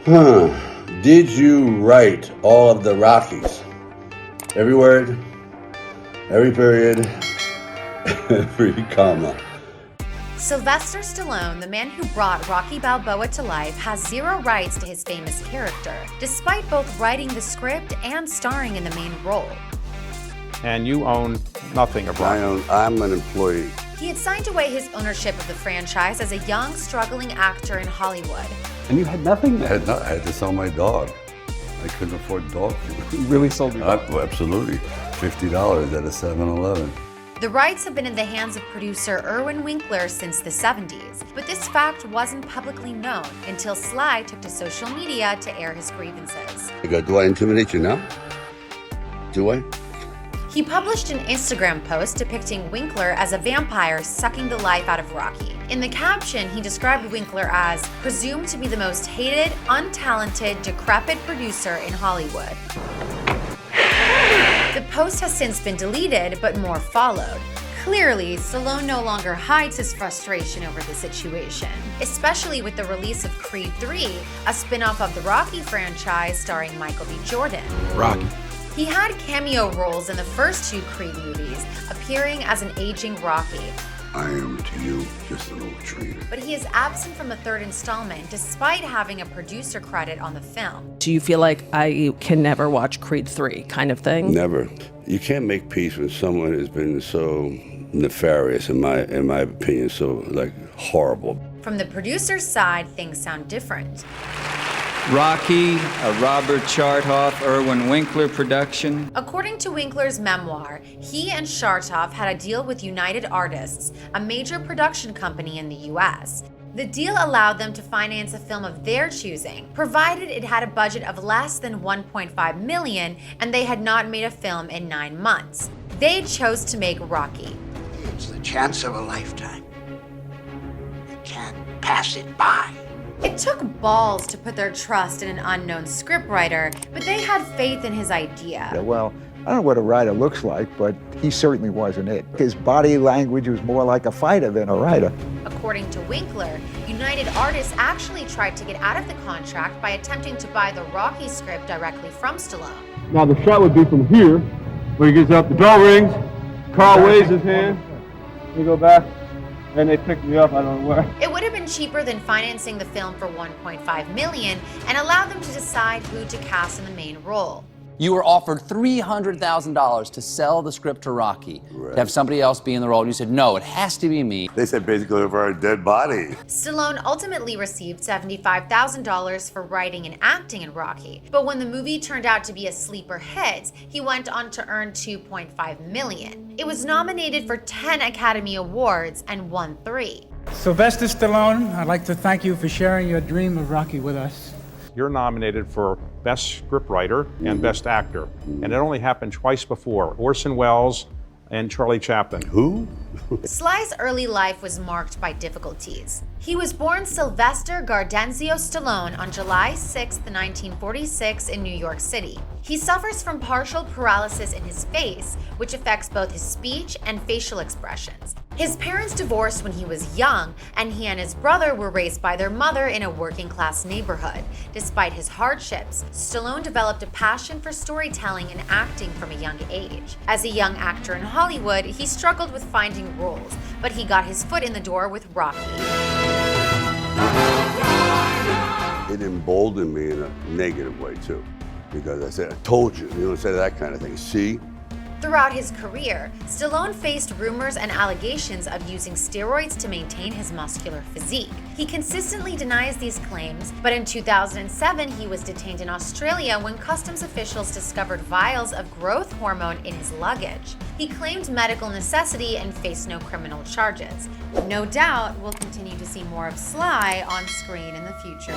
Did you write all of the Rockies? Every word, every period, every comma. Sylvester Stallone, the man who brought Rocky Balboa to life, has zero rights to his famous character, despite both writing the script and starring in the main role. And you own nothing of Rocky. I'm an employee. He had signed away his ownership of the franchise as a young, struggling actor in Hollywood. And you had nothing? I had to sell my dog. I couldn't afford dog food. You really sold your dog? Absolutely. $50 at a 7-Eleven. The rights have been in the hands of producer Irwin Winkler since the 70s, but this fact wasn't publicly known until Sly took to social media to air his grievances. Do I intimidate you now? Do I? He published an Instagram post depicting Winkler as a vampire sucking the life out of Rocky. In the caption, he described Winkler as presumed to be the most hated, untalented, decrepit producer in Hollywood. The post has since been deleted, but more followed. Clearly, Stallone no longer hides his frustration over the situation, especially with the release of Creed 3, a spin-off of the Rocky franchise starring Michael B. Jordan. Rocky. He had cameo roles in the first two Creed movies, appearing as an aging Rocky. I am to you just an old trainer. But he is absent from the third installment, despite having a producer credit on the film. Do you feel like I can never watch Creed 3 kind of thing? Never. You can't make peace when someone has been so nefarious, in my opinion, so horrible. From the producer's side, things sound different. Rocky, a Robert Chartoff, Irwin Winkler production. According to Winkler's memoir, he and Chartoff had a deal with United Artists, a major production company in the US. The deal allowed them to finance a film of their choosing, provided it had a budget of less than $1.5 million and they had not made a film in 9 months. They chose to make Rocky. It's the chance of a lifetime. You can't pass it by. It took balls to put their trust in an unknown scriptwriter, but they had faith in his idea. Well, I don't know what a writer looks like, but he certainly wasn't it. His body language was more like a fighter than a writer. According to Winkler, United Artists actually tried to get out of the contract by attempting to buy the Rocky script directly from Stallone. Now the shot would be from here, where he gets up, the bell rings, Carl waves his hand, we go back, and they pick me up, I don't know where. It would have been cheaper than financing the film for $1.5 million and allowed them to decide who to cast in the main role. You were offered $300,000 to sell the script to Rocky, to have somebody else be in the role, and you said, no, it has to be me. They said basically over a dead body. Stallone ultimately received $75,000 for writing and acting in Rocky, but when the movie turned out to be a sleeper hit, he went on to earn $2.5 million. It was nominated for 10 Academy Awards and won 3. Sylvester Stallone, I'd like to thank you for sharing your dream of Rocky with us. You're nominated for Best Scriptwriter and Best Actor. And it only happened twice before, Orson Welles and Charlie Chaplin. Who? Sly's early life was marked by difficulties. He was born Sylvester Gardenzio Stallone on July 6, 1946 in New York City. He suffers from partial paralysis in his face, which affects both his speech and facial expressions. His parents divorced when he was young, and he and his brother were raised by their mother in a working-class neighborhood. Despite his hardships, Stallone developed a passion for storytelling and acting from a young age. As a young actor in Hollywood, he struggled with finding roles, but he got his foot in the door with Rocky. It emboldened me in a negative way too, because I said, I told you, you don't say that kind of thing. See? Throughout his career, Stallone faced rumors and allegations of using steroids to maintain his muscular physique. He consistently denies these claims, but in 2007 he was detained in Australia when customs officials discovered vials of growth hormone in his luggage. He claimed medical necessity and faced no criminal charges. No doubt we'll continue to see more of Sly on screen in the future.